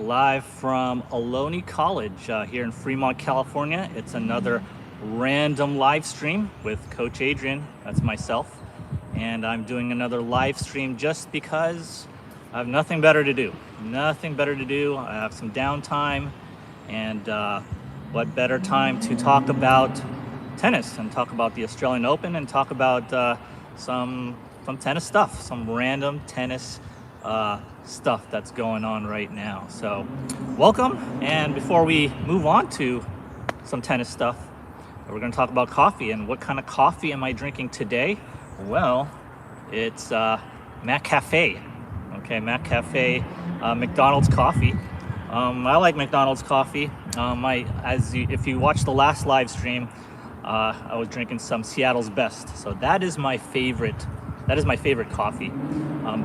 live from Ohlone College here in Fremont, California. It's another random live stream with Coach Adrian, that's myself. And I'm doing another live stream just because I have nothing better to do. Nothing better to do. I have some downtime, and what better time to talk about tennis and talk about the Australian Open and talk about some tennis stuff, some random tennis stuff that's going on right now. So welcome, and before we move on to some tennis stuff, we're going to talk about coffee. And what kind of coffee am I drinking today? Well, it's Mac Cafe. Okay, Mac Cafe, McDonald's coffee. I like McDonald's coffee. If you watched the last live stream, I was drinking some Seattle's Best. So that is my favorite. That is my favorite coffee.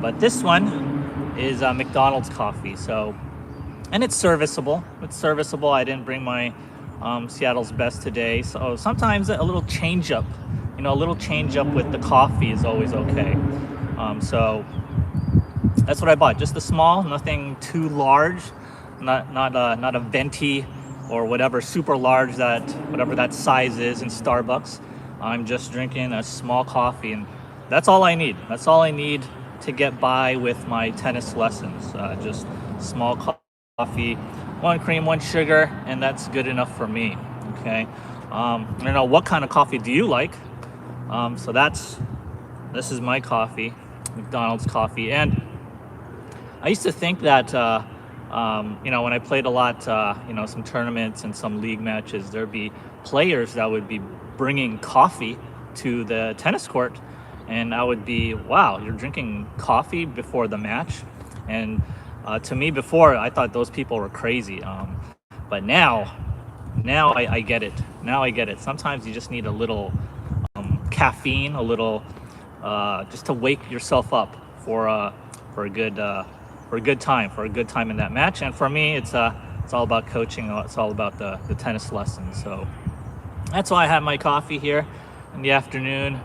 But this one is McDonald's coffee. So, and it's serviceable. It's serviceable. I didn't bring my Seattle's Best today. So sometimes a little change up, a little change up with the coffee is always okay. So that's what I bought. Just a small, nothing too large, not a venti or whatever super large whatever that size is in Starbucks. I'm just drinking a small coffee, and that's all I need. That's all I need to get by with my tennis lessons. Just small coffee, 1 cream, 1 sugar, and that's good enough for me. Okay. I don't know, what kind of coffee do you like? So this is my coffee, McDonald's coffee. And I used to think that, when I played a lot, some tournaments and some league matches, there'd be players that would be bringing coffee to the tennis court. And I would be, wow, you're drinking coffee before the match? And to me before, I thought those people were crazy. But now I get it. Now I get it. Sometimes you just need a little caffeine, a little, just to wake yourself up for a good time in that match. And for me, it's all about coaching. It's all about the tennis lessons. So that's why I have my coffee here in the afternoon.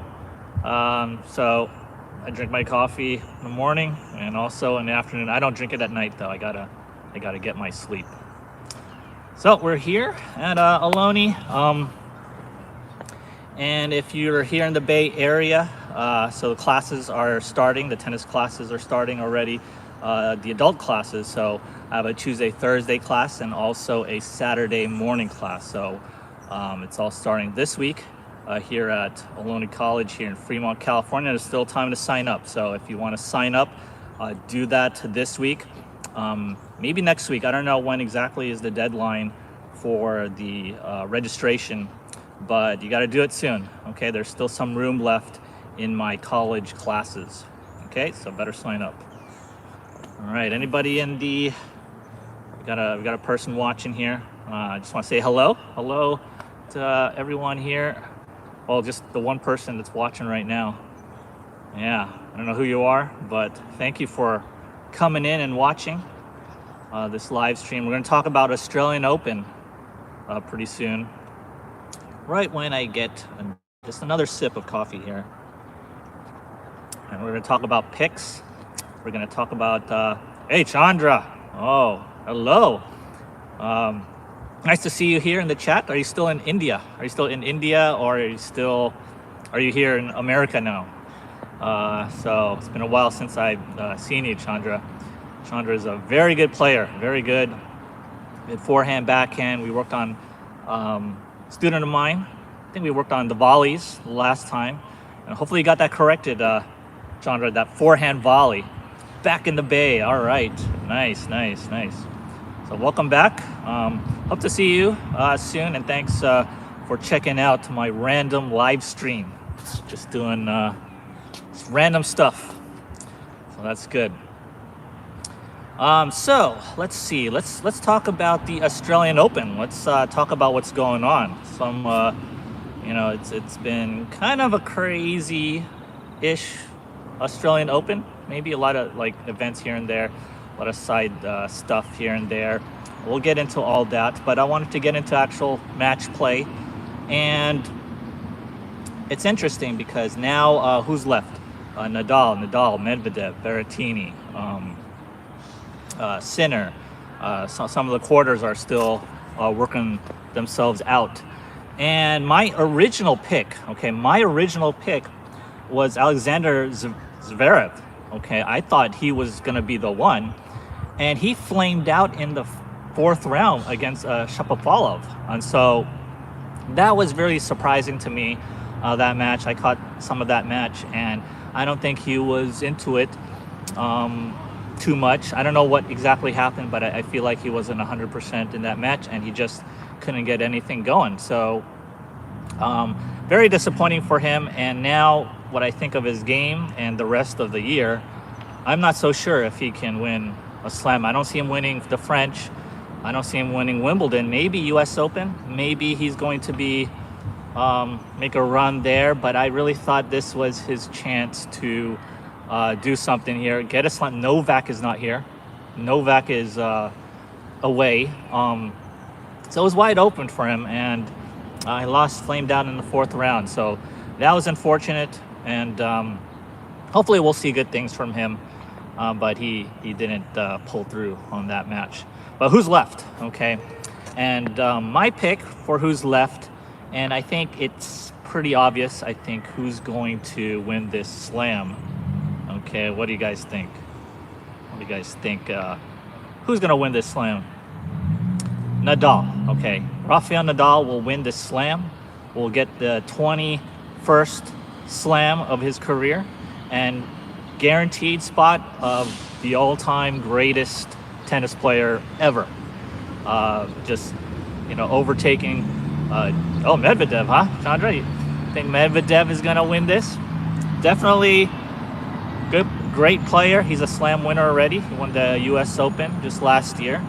So I drink my coffee in the morning and also in the afternoon. I don't drink it at night though. I gotta get my sleep. So we're here at Ohlone. And if you're here in the Bay Area, so the classes are starting. The tennis classes are starting already. The adult classes. So I have a Tuesday, Thursday class and also a Saturday morning class. So it's all starting this week. Here at Ohlone College here in Fremont, California. There's still time to sign up. So if you want to sign up, do that this week. Maybe next week. I don't know when exactly is the deadline for the registration, but you got to do it soon. Okay, there's still some room left in my college classes. Okay, so better sign up. All right, anybody in we got a person watching here. I just want to say hello to everyone here. Well, just the one person that's watching right now. Yeah, I don't know who you are, but thank you for coming in and watching this live stream. We're going to talk about Australian Open pretty soon. Right when I get just another sip of coffee here. And we're going to talk about picks. We're going to talk about, hey, Chandra. Oh, hello. Nice to see you here in the chat. Are you still in India? Or are you here in America now? So it's been a while since I've seen you, Chandra. Chandra is a very good player, very good. Good forehand, backhand. We worked on, student of mine. I think we worked on the volleys last time. And hopefully you got that corrected, Chandra, that forehand volley. Back in the Bay. All right. Nice. So welcome back. Hope to see you soon, and thanks for checking out my random live stream. Just doing random stuff. So that's good. So let's see. Let's talk about the Australian Open. Let's talk about what's going on. It's been kind of a crazy-ish Australian Open. Maybe a lot of events here and there. A lot of side stuff here and there. We'll get into all that, but I wanted to get into actual match play. And it's interesting because now who's left? Nadal, Medvedev, Berrettini, Sinner, So some of the quarters are still working themselves out. And my original pick, was Alexander Zverev. Okay, I thought he was going to be the one, and he flamed out in the fourth round against Shapovalov, and so that was very surprising to me. That match, I caught some of that match, and I don't think he was into it too much. I don't know what exactly happened, but I feel like he wasn't 100% in that match, and he just couldn't get anything going. So very disappointing for him. And now what I think of his game and the rest of the year, I'm not so sure if he can win a slam. I don't see him winning the French. I don't see him winning Wimbledon. Maybe US Open. Maybe he's going to be make a run there. But I really thought this was his chance to do something here. Get a slam. Novak is not here. Novak is away. So it was wide open for him, and he flamed out in the fourth round. So that was unfortunate, and hopefully we'll see good things from him. But he didn't pull through on that match. But who's left? Okay, and my pick for who's left, and I think it's pretty obvious. I think who's going to win this slam. Okay, what do you guys think? Who's going to win this slam? Nadal. Okay, Rafael Nadal will win this slam. Will get the 21st slam of his career, and guaranteed spot of the all-time greatest tennis player ever. Just, overtaking. Medvedev, huh? Chandra, you think Medvedev is going to win this? Definitely great player. He's a slam winner already. He won the US Open just last year.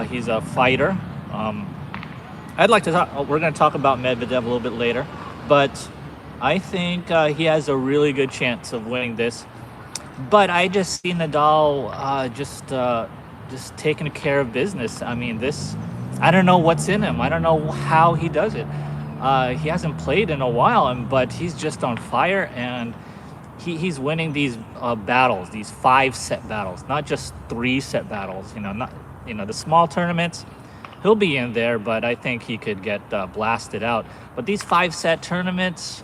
He's a fighter. I'd like to talk. We're going to talk about Medvedev a little bit later, but I think he has a really good chance of winning this. But I just see Nadal just taking care of business. I mean, I don't know what's in him. I don't know how he does it. He hasn't played in a while, but he's just on fire, and he's winning these battles, these 5-set battles, not just 3-set battles. The small tournaments, he'll be in there, but I think he could get blasted out. But these 5-set tournaments,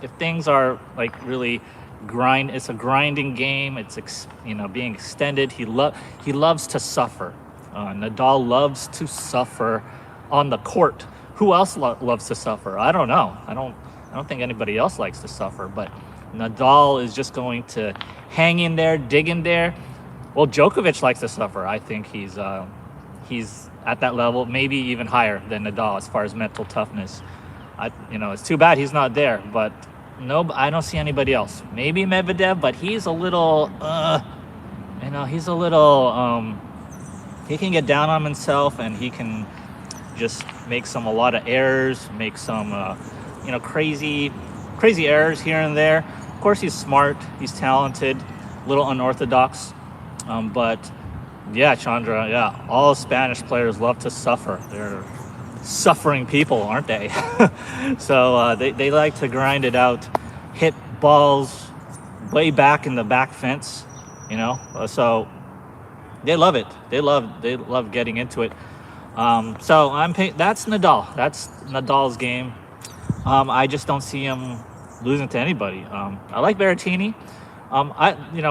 if things are like really it's a grinding game. It's being extended. He loves to suffer. Nadal loves to suffer on the court. Who else loves to suffer? I don't know. I don't think anybody else likes to suffer, but Nadal is just going to hang in there, dig in there. Well, Djokovic likes to suffer. I think he's at that level, maybe even higher than Nadal as far as mental toughness. It's too bad he's not there, but no, I don't see anybody else. Maybe Medvedev, but he's a little, he can get down on himself, and he can just make a lot of errors, make some, crazy errors here and there. Of course, he's smart, he's talented, a little unorthodox. But yeah, Chandra, all Spanish players love to suffer. They're suffering people, aren't they? So they like to grind it out, hit balls way back in the back fence, so they love it. They love getting into it. So that's Nadal. That's Nadal's game. I just don't see him losing to anybody. I like Berrettini.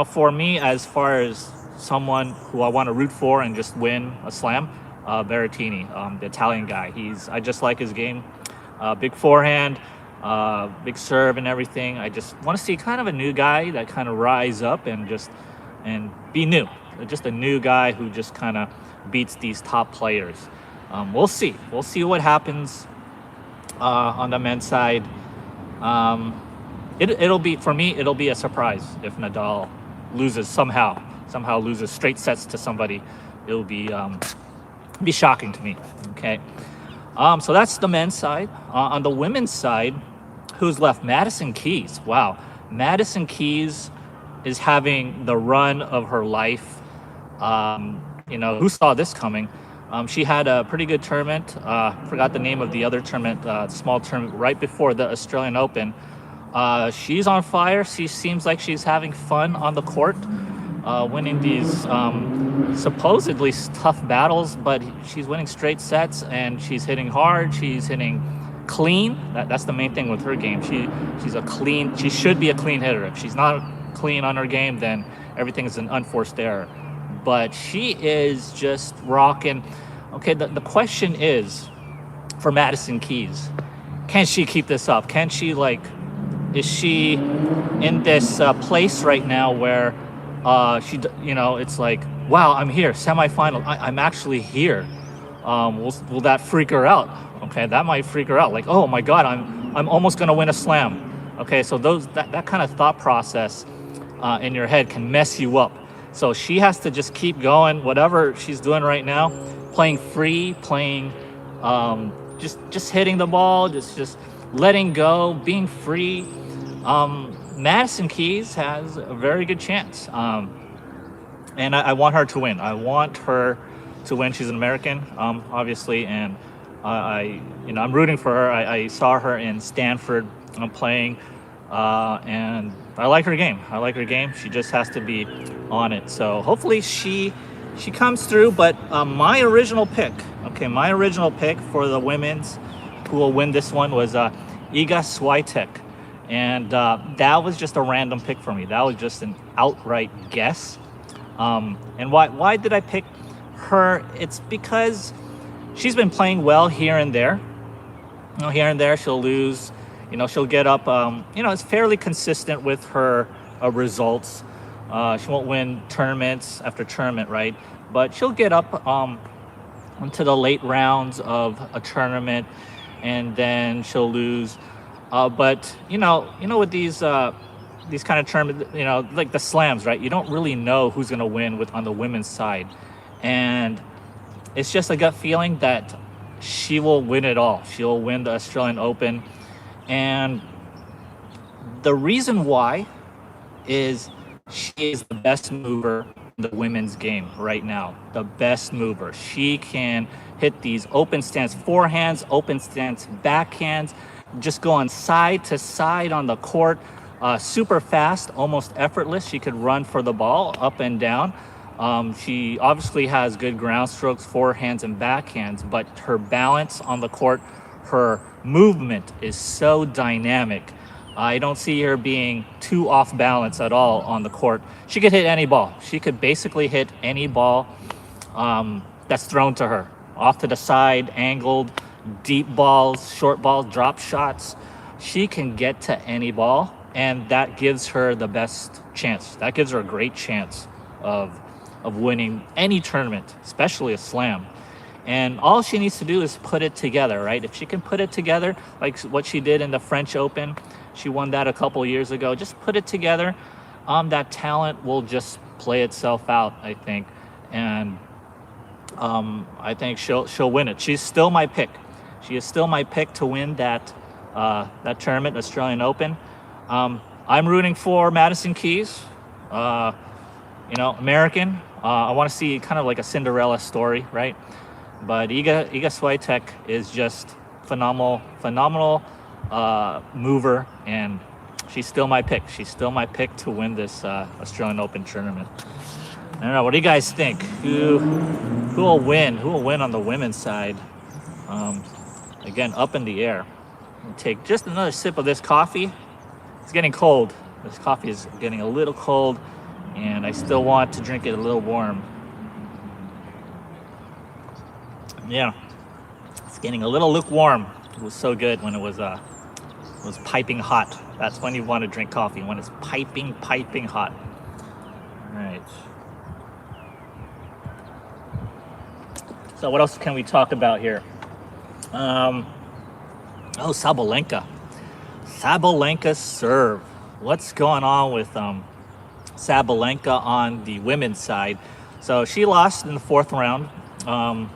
For me, as far as someone who I want to root for and just win a slam, Berrettini, the Italian guy. I just like his game. Big forehand, big serve and everything. I just want to see kind of a new guy that kind of rise up and be new. Just a new guy who just kind of beats these top players. We'll see. We'll see what happens on the men's side. It'll be a surprise if Nadal loses somehow loses straight sets to somebody. It'll be shocking to me. Okay, so that's the men's side. On the women's side, who's left? Madison Keys. Wow, Madison Keys is having the run of her life. Who saw this coming? She had a pretty good tournament. Forgot the name of the other tournament, small tournament right before the Australian Open. She's on fire. She seems like she's having fun on the court. winning these supposedly tough battles, but she's winning straight sets and she's hitting hard. She's hitting clean. That's the main thing with her game. She should be a clean hitter. If she's not clean on her game, then everything is an unforced error. But she is just rocking. Okay, the question is for Madison Keys, can she keep this up? Can she, like, is she in this place right now where it's like, wow, I'm here, semifinal, I'm actually here. Will that freak her out? Okay, that might freak her out. Like, oh my God, I'm almost gonna win a slam. Okay, so that kind of thought process in your head can mess you up. So she has to just keep going, whatever she's doing right now, playing free, playing, just hitting the ball, just letting go, being free. Madison Keys has a very good chance. And I want her to win. I want her to win. She's an American, obviously, and I'm rooting for her. I saw her in Stanford playing, and I like her game. She just has to be on it. So hopefully she comes through. But my original pick for the women's who will win this one was Iga Swiatek. And that was just a random pick for me. That was just an outright guess. And why did I pick her? It's because she's been playing well here and there. Here and there she'll lose. She'll get up. It's fairly consistent with her results. She won't win tournaments after tournament, right? But she'll get up into the late rounds of a tournament, and then she'll lose. But with these kind of tournaments, like the slams, right? You don't really know who's gonna win on the women's side, and it's just a gut feeling that she will win it all. She'll win the Australian Open, and the reason why is she is the best mover in the women's game right now. The best mover. She can hit these open stance forehands, open stance backhands, just going side to side on the court, super fast, almost effortless. She could run for the ball up and down. She obviously has good ground strokes, forehands and backhands, but her balance on the court, her movement is so dynamic. I don't see her being too off balance at all on the court. She could hit any ball. She could basically hit any ball that's thrown to her, off to the side, angled, deep balls, short balls, drop shots. She can get to any ball, and that gives her the best chance. That gives her a great chance of winning any tournament, especially a slam. And all she needs to do is put it together, right? If she can put it together, like what she did in the French Open, she won that a couple years ago. Just put it together. That talent will just play itself out, I think. And I think she'll win it. She's still my pick. She is still my pick to win that tournament, Australian Open. I'm rooting for Madison Keys, American. I want to see kind of like a Cinderella story, right? But Iga Swiatek is just phenomenal mover, and she's still my pick. She's still my pick to win this Australian Open tournament. I don't know. What do you guys think? Who will win? Who will win on the women's side? Again, up in the air. I'll take just another sip of this coffee. It's getting cold. This coffee is getting a little cold, and I still want to drink it a little warm. Yeah, it's getting a little lukewarm. It was so good when it was piping hot. That's when you want to drink coffee, when it's piping hot. All right. So what else can we talk about here? Sabalenka. Sabalenka serve. What's going on with Sabalenka on the women's side? So she lost in the fourth round. I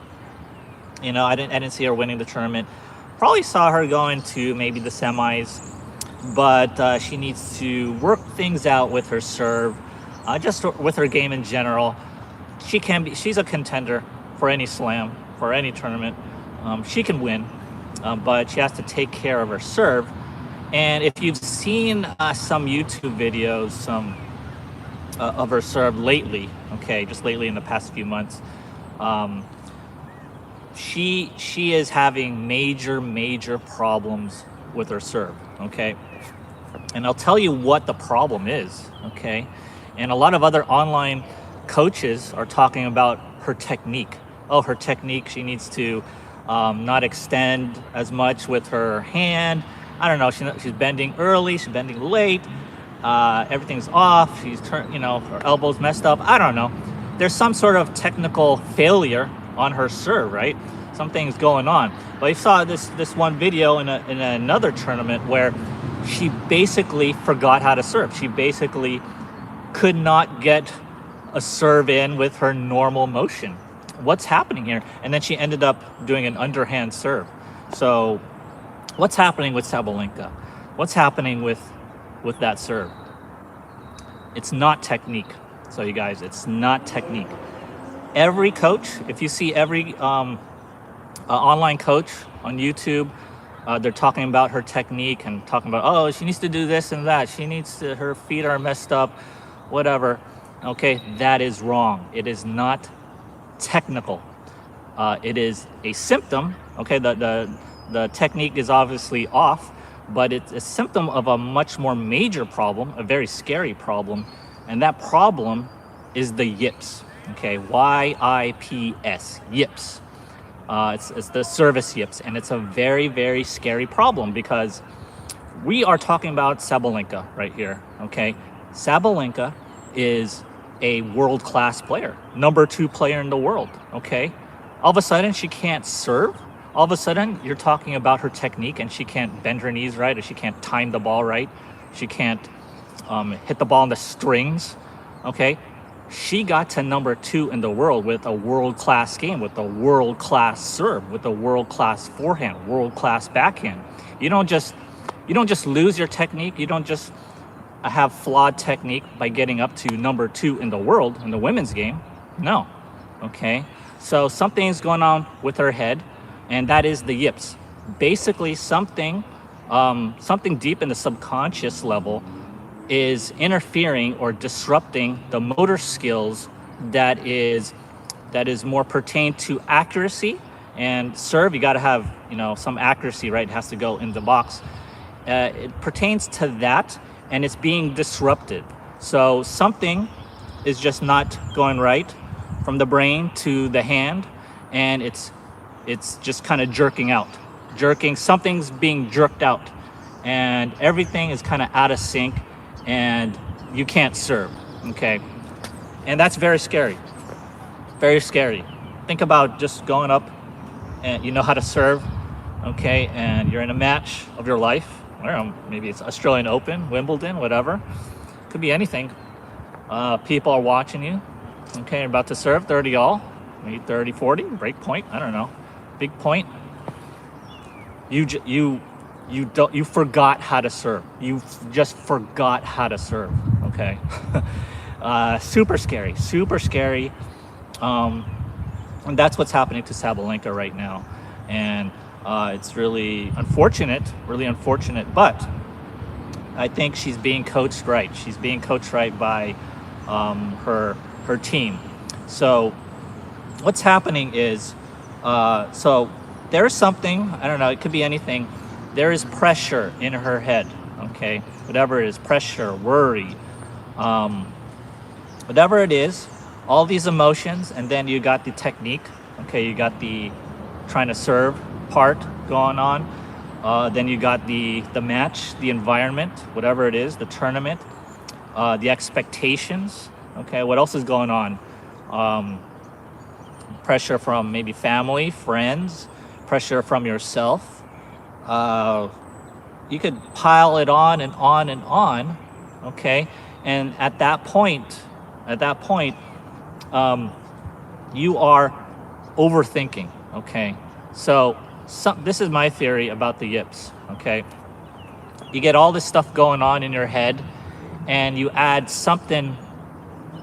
didn't see her winning the tournament. Probably saw her going to maybe the semis, but she needs to work things out with her serve, just with her game in general. She's a contender for any slam, for any tournament. She can win, but she has to take care of her serve. And if you've seen some YouTube videos, some of her serve lately. Okay, just lately in the past few months. Um, she is having major problems with her serve. Okay, and I'll tell you what the problem is. Okay, and a lot of other online coaches are talking about her technique. Oh, her technique. She needs to not extend as much with her hand. I don't know. She's bending early. She's bending late. Everything's off. She's her elbow's messed up. I don't know. There's some sort of technical failure on her serve, right? Something's going on. But I saw this one video in another tournament where she basically forgot how to serve. She basically could not get a serve in with her normal motion. What's happening here? And then she ended up doing an underhand serve. So what's happening with Sabalenka? What's happening with that serve? It's not technique. So you guys, it's not technique. Every coach, if you see every online coach on YouTube, they're talking about her technique and talking about, oh, she needs to do this and that. She needs to, her feet are messed up, whatever. Okay, that is wrong. It is not technical. It is a symptom. Okay, the technique is obviously off, but it's a symptom of a much more major problem, a very scary problem, and that problem is the yips. Okay, Y-I-P-S, yips. It's the service yips, and it's a very scary problem because we are talking about Sabalenka right here. Okay, Sabalenka is a world-class player, #2 player in the world. Okay, all of a sudden she can't serve. All of a sudden you're talking about her technique, and she can't bend her knees right, or she can't time the ball right. She can't hit the ball on the strings. Okay, she got to #2 in the world with a world-class game, with a world-class serve, with a world-class forehand, world-class backhand. You don't just lose your technique. You don't just have flawed technique by getting up to #2 in the world in the women's game. No. Okay, so something's going on with her head, and that is the yips. Basically something deep in the subconscious level is interfering or disrupting the motor skills that is more pertained to accuracy and serve. You got to have some accuracy, right? It has to go in the box. It pertains to that, and it's being disrupted. So something is just not going right from the brain to the hand, and it's just kind of jerking out. Something's being jerked out, and everything is kind of out of sync, and you can't serve. Okay, and that's very scary. Very scary. Think about just going up and you know how to serve, okay, and you're in a match of your life. I don't know, maybe it's Australian Open, Wimbledon, whatever. Could be anything. People are watching you. Okay, you're about to serve 30 all, maybe 30, 40, break point. I don't know, big point. You forgot how to serve. You just forgot how to serve. Okay, super scary. And that's what's happening to Sabalenka right now, and it's really unfortunate, but I think she's being coached right. She's being coached right by her team. So what's happening is, so there's something, I don't know, it could be anything. There is pressure in her head, okay? Whatever it is, pressure, worry, whatever it is, all these emotions, and then you got the technique, okay? You got the trying to serve part going on. Then you got the match, the environment, whatever it is, the tournament, the expectations. Okay, what else is going on? Pressure from maybe family, friends, pressure from yourself. You could pile it on and on and on. Okay, and at that point, you are overthinking. Okay, so this is my theory about the yips. Okay, you get all this stuff going on in your head, and you add something,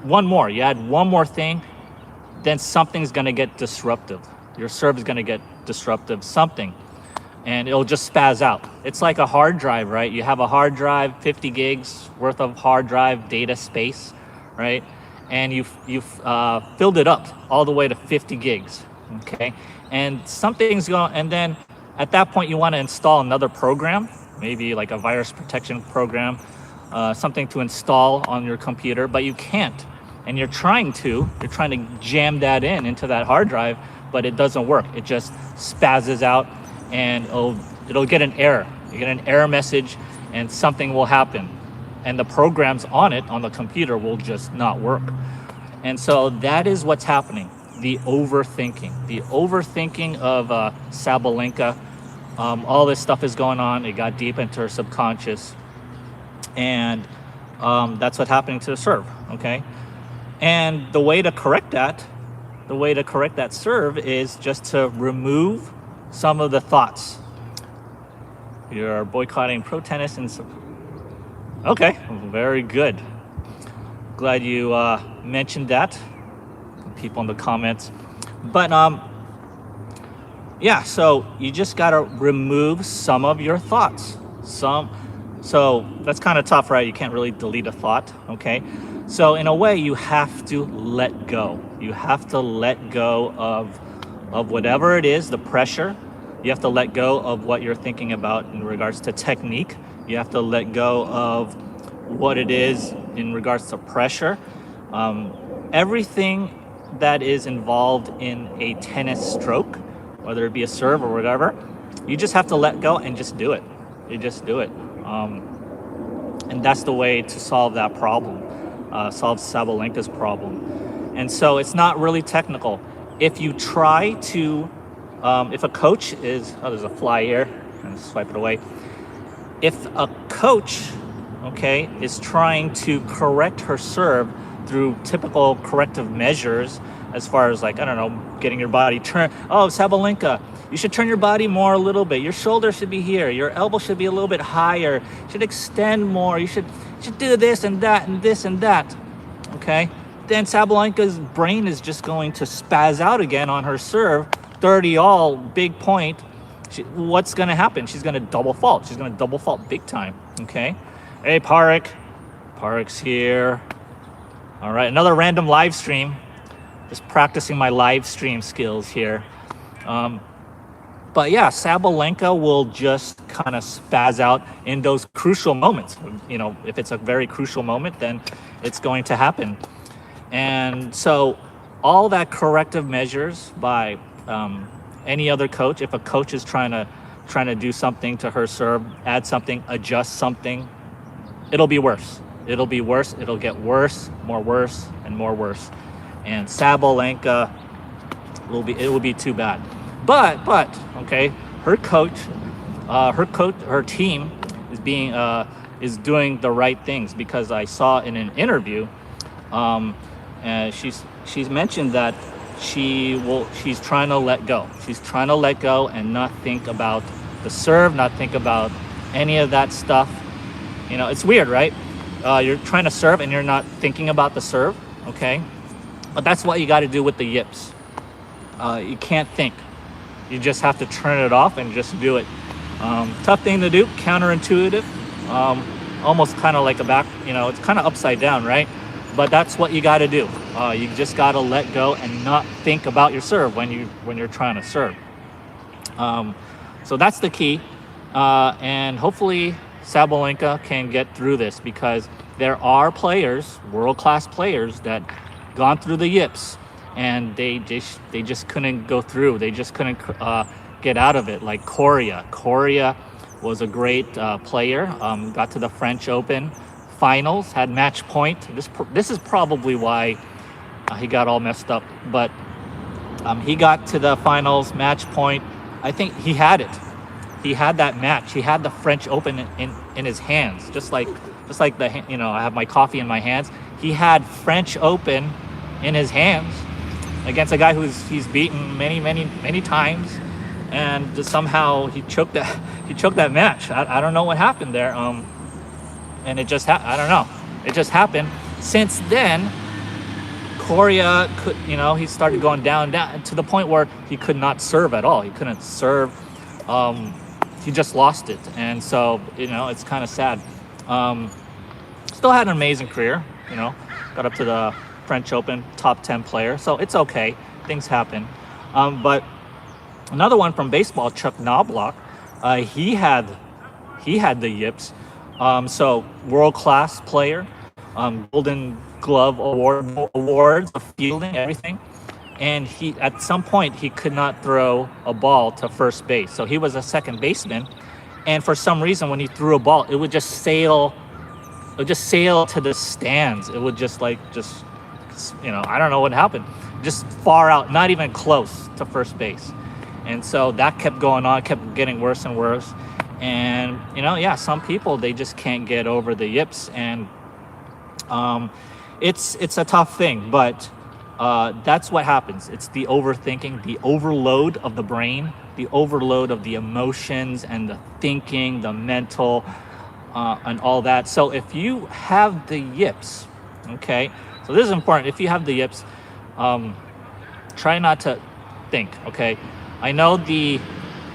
you add one more thing, then something's gonna get disruptive. Your serve is gonna get disruptive, something, and it'll just spaz out. It's like a hard drive, right? You have a hard drive, 50 gigs worth of hard drive data space, right? And you've filled it up all the way to 50 gigs, okay? And something's going, and then at that point you want to install another program, maybe like a virus protection program, something to install on your computer, but you can't. And you're trying to jam that into that hard drive, but it doesn't work. It just spazzes out, and it'll get an error. You get an error message, and something will happen, and the programs on it on the computer will just not work. And so that is what's happening. The overthinking of Sabalenka. All this stuff is going on. It got deep into her subconscious, and that's what's happening to the serve. Okay, and the way to correct that serve is just to remove some of the thoughts. You're boycotting pro tennis and okay, very good. Glad you mentioned that. People in the comments, but yeah. So you just gotta remove some of your thoughts. So that's kind of tough, right? You can't really delete a thought. Okay. So in a way, you have to let go. You have to let go of whatever it is, the pressure. You have to let go of what you're thinking about in regards to technique. You have to let go of what it is in regards to pressure. Everything that is involved in a tennis stroke, whether it be a serve or whatever, you just have to let go and just do it. You just do it. And that's the way to solve that problem, solve Sabalenka's problem. And so it's not really technical. If you try to, if a coach is, there's a fly here, and swipe it away. If a coach, okay, is trying to correct her serve through typical corrective measures, as far as like, I don't know, getting your body turned. Oh, Sabalenka, you should turn your body more a little bit. Your shoulder should be here. Your elbow should be a little bit higher. You should extend more. You should do this and that and this and that. Okay? Then Sabalenka's brain is just going to spaz out again on her serve. 30 all, big point. What's going to happen? She's going to double fault. She's going to double fault big time. Okay? Hey, Parek's here. All right, another random live stream. Just practicing my live stream skills here. But yeah, Sabalenka will just kind of spaz out in those crucial moments. You know, if it's a very crucial moment, then it's going to happen. And so all that corrective measures by any other coach, if a coach is trying to do something to her serve, add something, adjust something, it'll be worse. It'll be worse. It'll get worse, more worse, and more worse. And Sabalenka it will be too bad. But okay, her team is doing the right things, because I saw in an interview, and she's mentioned that she's trying to let go. She's trying to let go and not think about the serve, not think about any of that stuff. You know, it's weird, right? You're trying to serve and you're not thinking about the serve, okay? But that's what you got to do with the yips. You can't think. You just have to turn it off and just do it. Tough thing to do, counterintuitive, almost kind of like a back, it's kind of upside down, right? But that's what you got to do. You just got to let go and not think about your serve when you're trying to serve. So that's the key. And hopefully Sabalenka can get through this, because there are players, world-class players, that gone through the yips and they just couldn't go through. They just couldn't get out of it. Like Coria was a great player. Got to the French Open finals, had match point. This is probably why he got all messed up. But he got to the finals, match point. I think he had it. He had that match. He had the French Open in his hands, just like the, I have my coffee in my hands. He had French Open in his hands against a guy he's beaten many times, and somehow he choked that match. I don't know what happened there. And it just I don't know. It just happened. Since then, Coria could, he started going down to the point where he could not serve at all. He couldn't serve. He just lost it, and so it's kind of sad. Still had an amazing career, got up to the French Open, top 10 player. So it's okay. Things happen. But another one from baseball, Chuck Knobloch, he had the yips. So world-class player, Golden Glove awards of fielding, everything. And he, at some point, he could not throw a ball to first base. So he was a second baseman. And for some reason, when he threw a ball, it would just sail to the stands. It would just I don't know what happened. Just far out, not even close to first base. And so that kept going on, kept getting worse and worse. And, some people, they just can't get over the yips. And it's a tough thing, but that's what happens. It's the overthinking, the overload of the brain, the overload of the emotions and the thinking, the mental, and all that. So if you have the yips, okay, so this is important. If you have the yips, try not to think, okay? I know the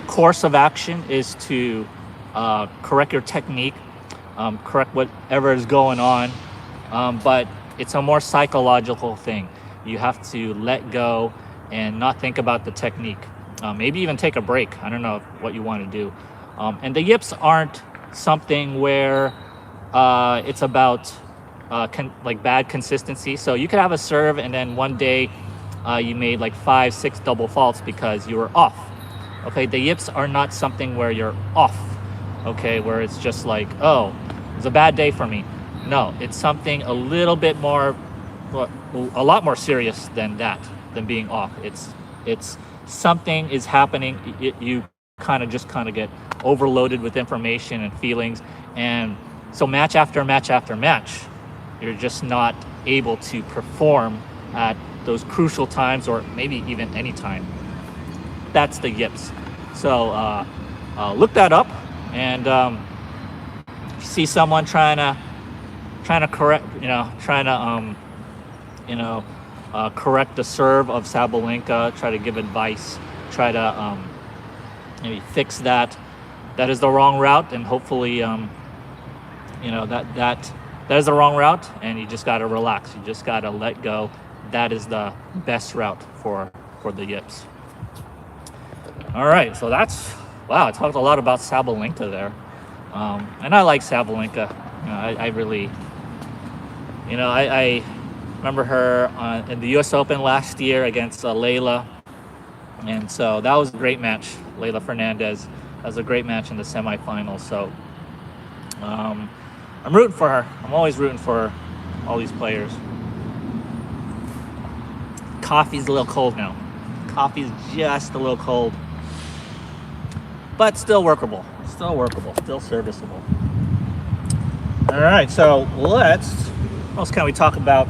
course of action is to correct your technique, correct whatever is going on, but it's a more psychological thing. You have to let go and not think about the technique. Maybe even take a break. I don't know what you want to do. And the yips aren't something where it's about bad consistency. So you could have a serve and then one day you made like 5-6 double faults because you were off. Okay, the yips are not something where you're off. Okay, where it's just like, oh, it's a bad day for me. No, it's something a little bit more, a lot more serious than that, than being off. It's something is happening. You kind of get overloaded with information and feelings, and so match after match after match, you're just not able to perform at those crucial times, or maybe even any time. That's the yips. So look that up, and if you see someone trying to correct, correct the serve of Sabalenka, try to give advice, try to maybe fix that. That is the wrong route, and hopefully, that is the wrong route, and you just got to relax. You just got to let go. That is the best route for the yips. All right, so wow, I talked a lot about Sabalenka there, and I like Sabalenka. I really, I remember her in the U.S. Open last year against Leylah, and so that was a great match. Leylah Fernandez. That was a great match in the semifinals. So I'm rooting for her. I'm always rooting for all these players. Coffee's a little cold now. Coffee's just a little cold, but still workable. Still serviceable. All right, so what else can we talk about?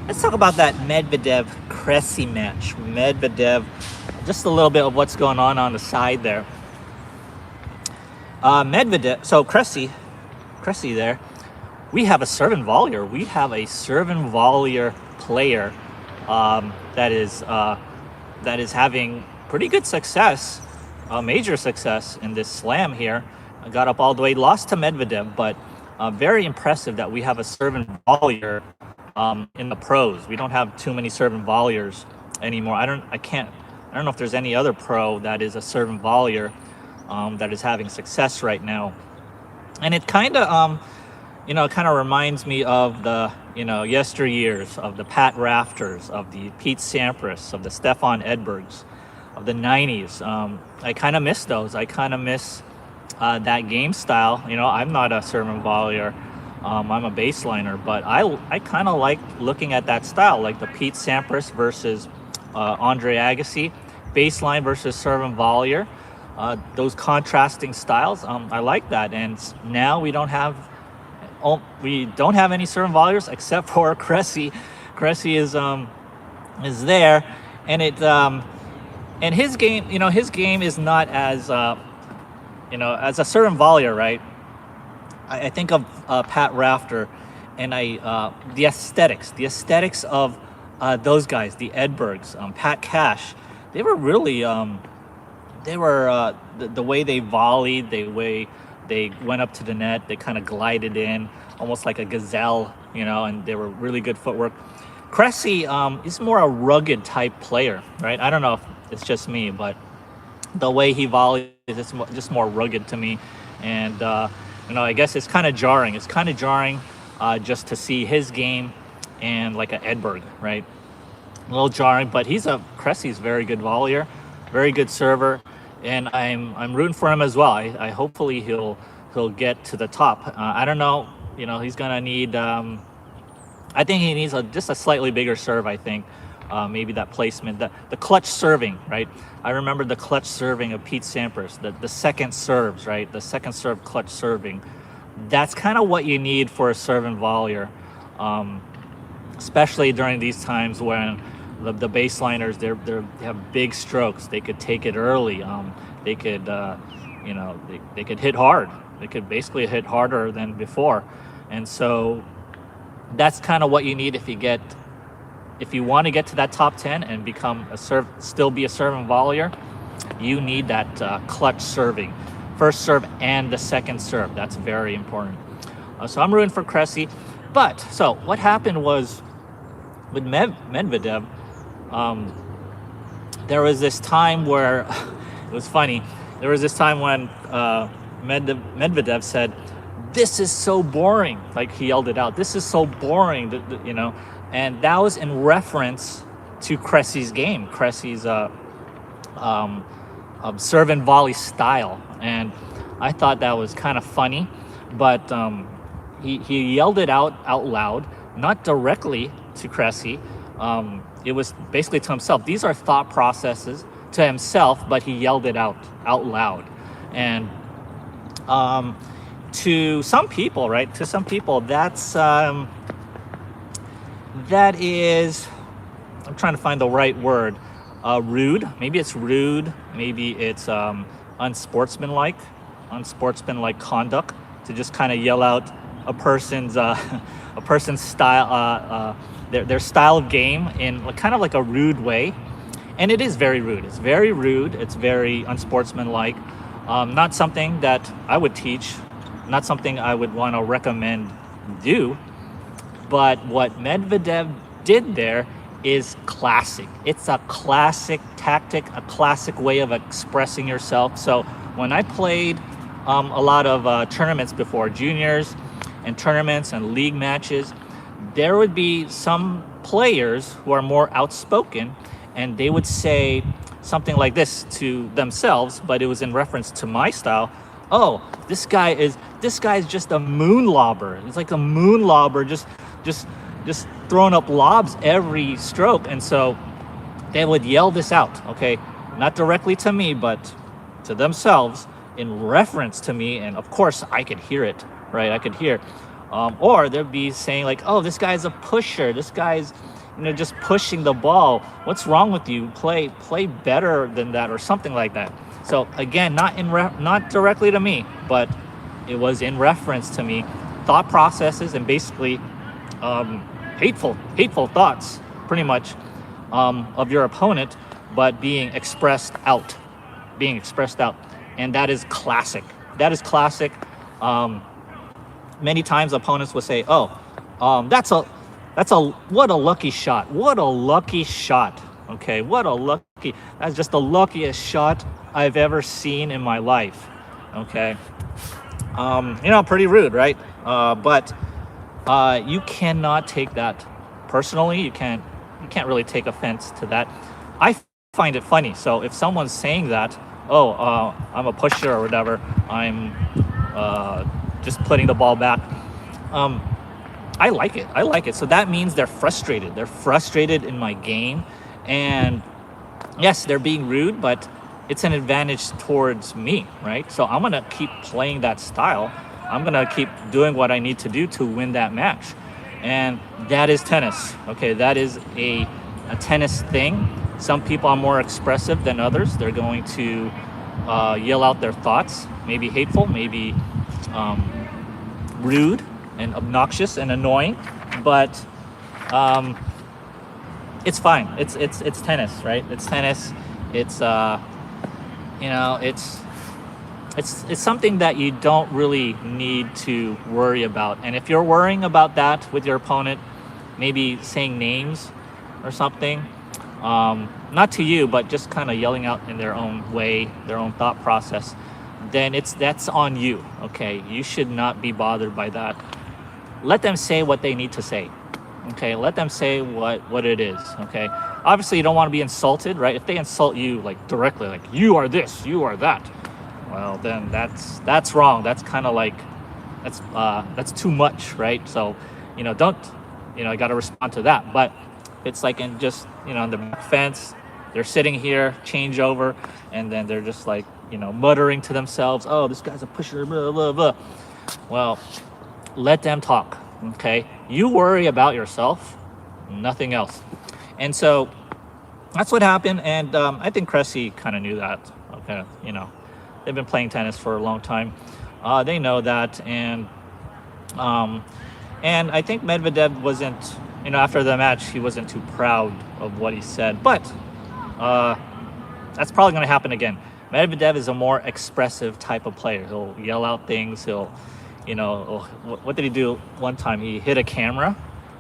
Let's talk about that Medvedev-Cressy match. Medvedev, just a little bit of what's going on the side there. Medvedev, so Cressy there, we have a serve and volleyer. We have a serve and volleyer player that is having pretty good success, major success in this slam here. I got up all the way, lost to Medvedev, but very impressive that we have a serve and volleyer in the pros. We don't have too many serve and volleyers anymore. I don't know if there's any other pro that is a serve and volleyer that is having success right now. And it kind of reminds me of the, yesteryears of the Pat Rafters, of the Pete Sampras, of the Stefan Edbergs, of the 90s. I kind of miss those. I kind of miss that game style. I'm not a serve and volleyer. I'm a baseliner, but I kind of like looking at that style, like the Pete Sampras versus Andre Agassi, baseline versus serve and volleyer. Those contrasting styles, I like that. And now we don't have any serve and volleyers except for Cressy. Cressy is there, and and his game is not as as a serve and volleyer, right? I think of Pat Rafter, and the aesthetics of those guys, the Edbergs, Pat Cash. They were really the way they volleyed, the way they went up to the net, they kind of glided in almost like a gazelle, and they were really good footwork. Cressy is more a rugged type player, right? I don't know if it's just me, but the way he volleys is just more rugged to me. And, I guess it's kind of jarring. It's kind of jarring just to see his game and like a Edberg, right? A little jarring, but Cressy's very good volleyer, very good server, and I'm rooting for him as well. I hopefully he'll get to the top. I don't know, he's gonna need. I think he needs just a slightly bigger serve. I think maybe that placement, the clutch serving, right? I remember the clutch serving of Pete Sampras, the second serves, right? The second serve clutch serving. That's kind of what you need for a serve-and volleyer, especially during these times when the baseliners they have big strokes. They could take it early. They could they could hit hard. They could basically hit harder than before, and so that's kind of what you need if you want to get to that top 10 and still be a serve-and volleyer. You need that clutch serving, first serve and the second serve. That's very important. So I'm rooting for Cressy. But so what happened was with Medvedev, there was this time where it was funny. There was this time when Medvedev said, "This is so boring." Like he yelled it out. "This is so boring," and that was in reference to Cressy's game, Cressy's serve and volley style. And I thought that was kind of funny, but he yelled it out loud, not directly to Cressy. It was basically to himself. These are thought processes to himself, but he yelled it out loud. And to some people, right? To some people, that is, I'm trying to find the right word. Rude. Maybe it's rude. Maybe it's unsportsmanlike conduct to just kind of yell out a person's style, their style of game in kind of like a rude way. And it is very rude. It's very rude. It's very unsportsmanlike. Not something that I would teach. Not something I would want to recommend do. But what Medvedev did there is classic. It's a classic tactic, a classic way of expressing yourself. So when I played a lot of tournaments before, juniors and tournaments and league matches, there would be some players who are more outspoken, and they would say something like this to themselves, but it was in reference to my style. "Oh, this guy is just a moon lobber. It's like a moon lobber, just throwing up lobs every stroke." And so they would yell this out, okay, not directly to me, but to themselves in reference to me. And of course I could hear it, right? I could hear. Or they'd be saying like, "Oh, this guy's a pusher. This guy's, just pushing the ball. What's wrong with you? Play better than that," or something like that. So again, not directly to me, but it was in reference to me. Thought processes and basically hateful thoughts, pretty much, of your opponent, but being expressed out, and that is classic. Many times opponents will say, "Oh, that's a what a lucky shot. Okay, that's just the luckiest shot I've ever seen in my life." Okay, pretty rude, right? But you cannot take that personally. You can't really take offense to that. I find it funny. So if someone's saying that, "Oh, I'm a pusher," or whatever, "I'm just putting the ball back," I like it. So that means they're frustrated in my game, and yes, they're being rude, but it's an advantage towards me, right? So I'm gonna keep playing that style. I'm gonna keep doing what I need to do to win that match. And that is tennis. Okay, that is a tennis thing. Some people are more expressive than others. They're going to yell out their thoughts, maybe hateful, maybe rude and obnoxious and annoying, but it's fine. It's tennis, right? It's tennis. It's it's something that you don't really need to worry about. And if you're worrying about that with your opponent, maybe saying names or something, not to you, but just kind of yelling out in their own way, their own thought process, then that's on you. Okay, you should not be bothered by that. Let them say what they need to say. Okay, let them say what it is. Okay, obviously you don't want to be insulted, right? If they insult you like directly, like you are this, you are that, well then that's wrong. That's kind of like that's too much, right? So don't I got to respond to that. But it's like in just in the back fence, they're sitting here, change over, and then they're just like muttering to themselves, oh, this guy's a pusher, blah blah blah. Well, let them talk. Okay, you worry about yourself, nothing else. And so that's what happened. And I think Cressy kind of knew that. Okay, they've been playing tennis for a long time. They know that. And I think Medvedev wasn't, after the match, he wasn't too proud of what he said. But that's probably going to happen again. Medvedev is a more expressive type of player. He'll yell out things. He'll what did he do one time? He hit a camera,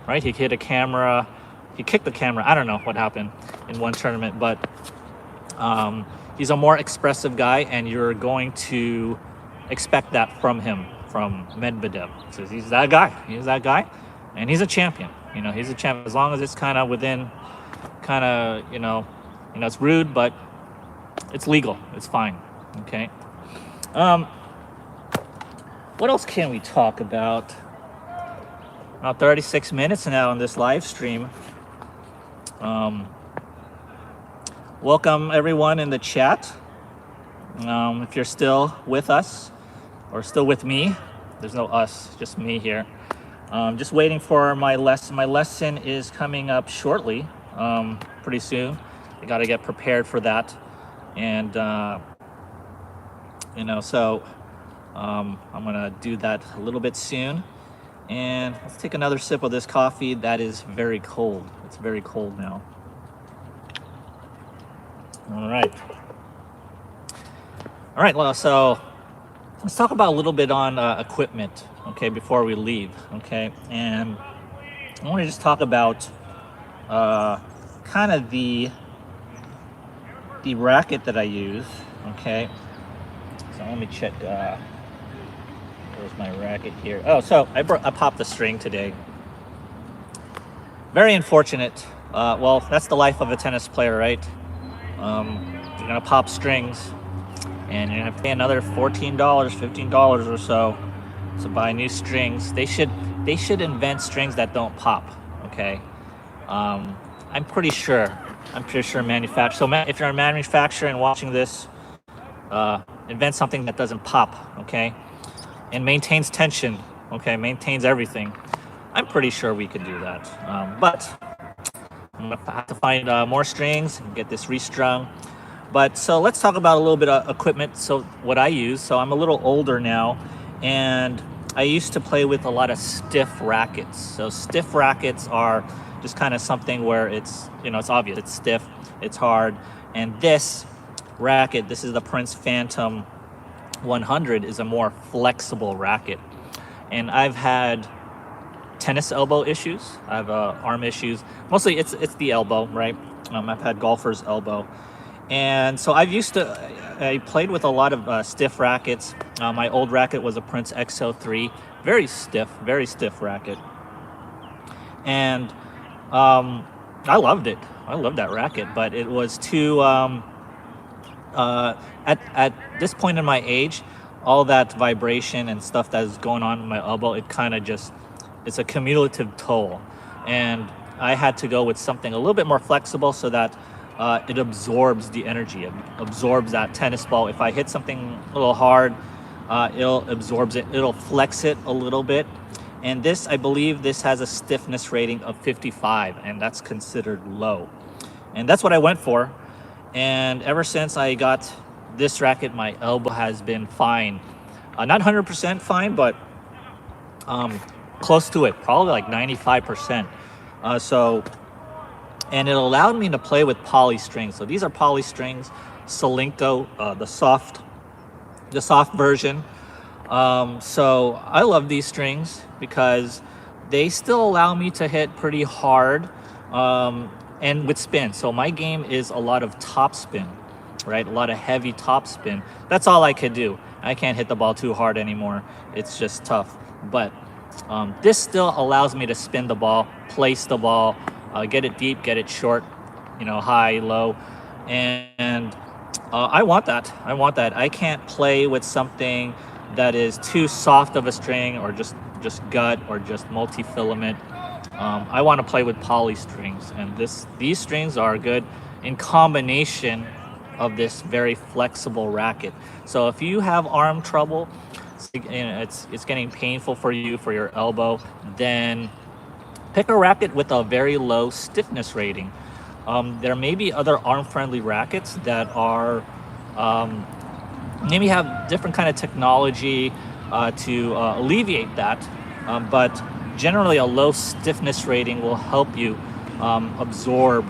right? He hit a camera. He kicked the camera. I don't know what happened in one tournament, but he's a more expressive guy, and you're going to expect that from him, from Medvedev. So he's that guy. He's that guy, and he's a champion. He's a champion as long as it's kind of within, it's rude, but it's legal. It's fine. Okay. What else can we talk about? About 36 minutes now on this live stream. Welcome everyone in the chat. If you're still with us or still with me, there's no us, just me here. Just waiting for my lesson. My lesson is coming up shortly, pretty soon. I got to get prepared for that. And, so I'm going to do that a little bit soon. And let's take another sip of this coffee that is very cold. It's very cold now. All right. Well, so let's talk about a little bit on equipment, okay, before we leave, okay? And I want to just talk about kind of the racket that I use, okay? So let me check. Where's my racket here? Oh, so I popped the string today. Very unfortunate. Well, that's the life of a tennis player, right? You're gonna pop strings, and you're gonna pay another $14, $15 or so to buy new strings. They should invent strings that don't pop. Okay. I'm pretty sure manufacturer. So if you're a manufacturer and watching this, invent something that doesn't pop. Okay. And maintains tension, okay, maintains everything. I'm pretty sure we could do that. But I'm gonna have to find more strings and get this restrung. But so let's talk about a little bit of equipment. So what I use, so I'm a little older now, and I used to play with a lot of stiff rackets. So stiff rackets are just kind of something where it's, it's obvious, it's stiff, it's hard. And this racket, this is the Prince Phantom 100, is a more flexible racket. And I've had tennis elbow issues. I have arm issues. Mostly it's the elbow, right? I've had golfer's elbow. And so I played with a lot of stiff rackets. My old racket was a Prince XO3, very stiff racket. And I loved it. I loved that racket, but it was too, at this point in my age, all that vibration and stuff that is going on in my elbow, it kind of just, it's a cumulative toll. And I had to go with something a little bit more flexible so that it absorbs the energy, it absorbs that tennis ball. If I hit something a little hard, it'll absorb it, it'll flex it a little bit. And this, I believe this has a stiffness rating of 55, and that's considered low. And that's what I went for. And ever since I got this racket, my elbow has been fine. Not 100% fine, but close to it, probably like 95%. And it allowed me to play with poly strings. So these are poly strings, Sabalenka, the soft the soft version. So I love these strings because they still allow me to hit pretty hard, and with spin. So my game is a lot of top spin, right? A lot of heavy top spin. That's all I could do. I can't hit the ball too hard anymore. It's just tough. But this still allows me to spin the ball, place the ball, get it deep, get it short, high, low, and I want that. I want that. I can't play with something that is too soft of a string, or just gut, or just multi-filament. I want to play with poly strings, and these strings are good in combination of this very flexible racket. So if you have arm trouble, it's getting painful for you, for your elbow, then pick a racket with a very low stiffness rating. There may be other arm-friendly rackets that are maybe have different kind of technology to alleviate that, but generally a low stiffness rating will help you absorb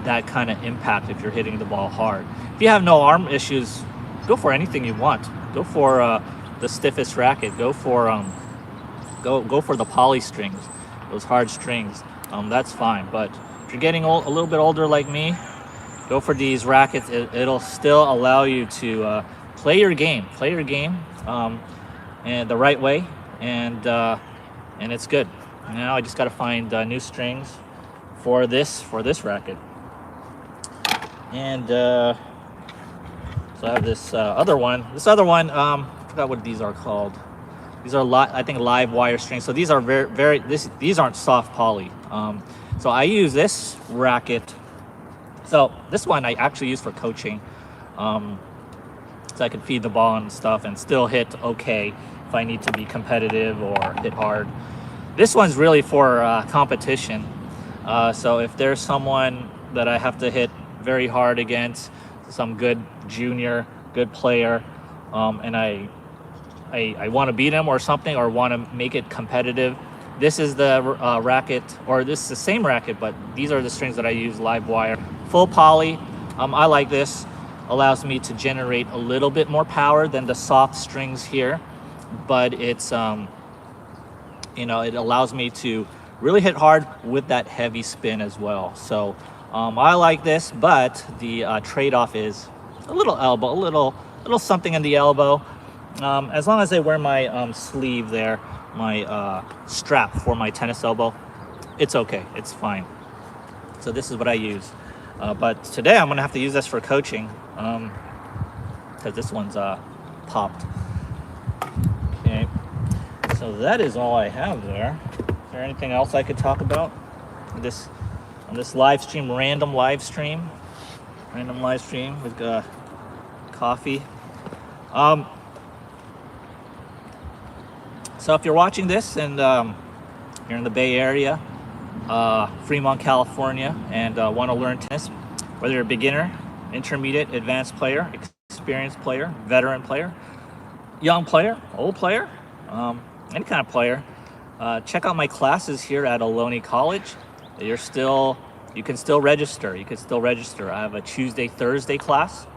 that kind of impact if you're hitting the ball hard. If you have no arm issues, go for anything you want. Go for the stiffest racket. Go for the poly strings, those hard strings. That's fine. But if you're getting a little bit older like me, go for these rackets. It'll still allow you to play your game, and the right way, and it's good. Now I just got to find new strings for this racket. And so I have this other one. I forgot what these are called. These are I think live wire strings. So these are these aren't soft poly. So I use this racket. So this one I actually use for coaching. So I can feed the ball and stuff and still hit okay if I need to be competitive or hit hard. This one's really for competition. So if there's someone that I have to hit very hard against, some good junior, good player, and I want to beat him or something, or want to make it competitive, this is the racket, or this is the same racket, but these are the strings that I use, live wire, full poly. I like this. Allows me to generate a little bit more power than the soft strings here, but it's it allows me to really hit hard with that heavy spin as well. So I like this, but the trade-off is a little elbow, a little something in the elbow. As long as I wear my sleeve there, my strap for my tennis elbow, it's okay, it's fine. So this is what I use. But today I'm gonna have to use this for coaching, because this one's popped. Okay, so that is all I have there. Is there anything else I could talk about on this live stream, random live stream with coffee? So if you're watching this and you're in the Bay Area, Fremont, California, and want to learn tennis, whether you're a beginner, intermediate, advanced player, experienced player, veteran player, young player, old player, any kind of player, check out my classes here at Ohlone College. You can still register. I have a Tuesday, Thursday class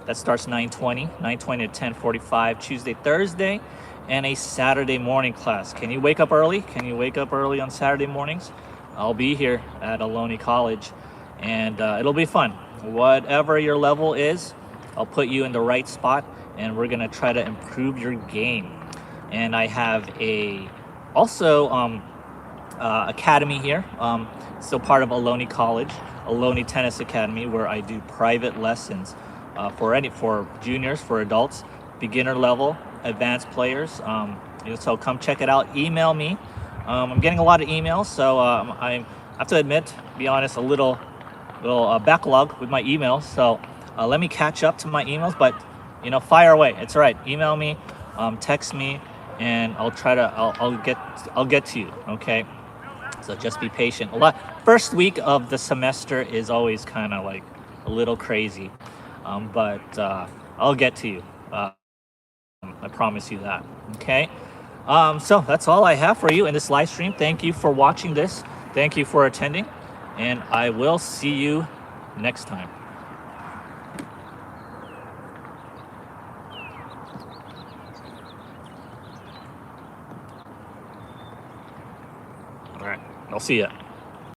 that starts 9:20 to 10:45 Tuesday, Thursday, and a Saturday morning class. Can you wake up early? On Saturday mornings? I'll be here at Ohlone College, and it'll be fun. Whatever your level is, I'll put you in the right spot, and we're gonna try to improve your game. And I have also academy here, still part of Ohlone College, Ohlone Tennis Academy, where I do private lessons for juniors, for adults, beginner level, advanced players. So come check it out. Email me. I'm getting a lot of emails, so I have to admit, be honest, a little backlog with my emails. So let me catch up to my emails, but fire away. It's all right. Email me, text me, and I'll get to you. Okay. So just be patient. First week of the semester is always kind of like a little crazy, but I'll get to you. I promise you that. Okay. So that's all I have for you in this live stream. Thank you for watching this. Thank you for attending, and I will see you next time. I'll see ya.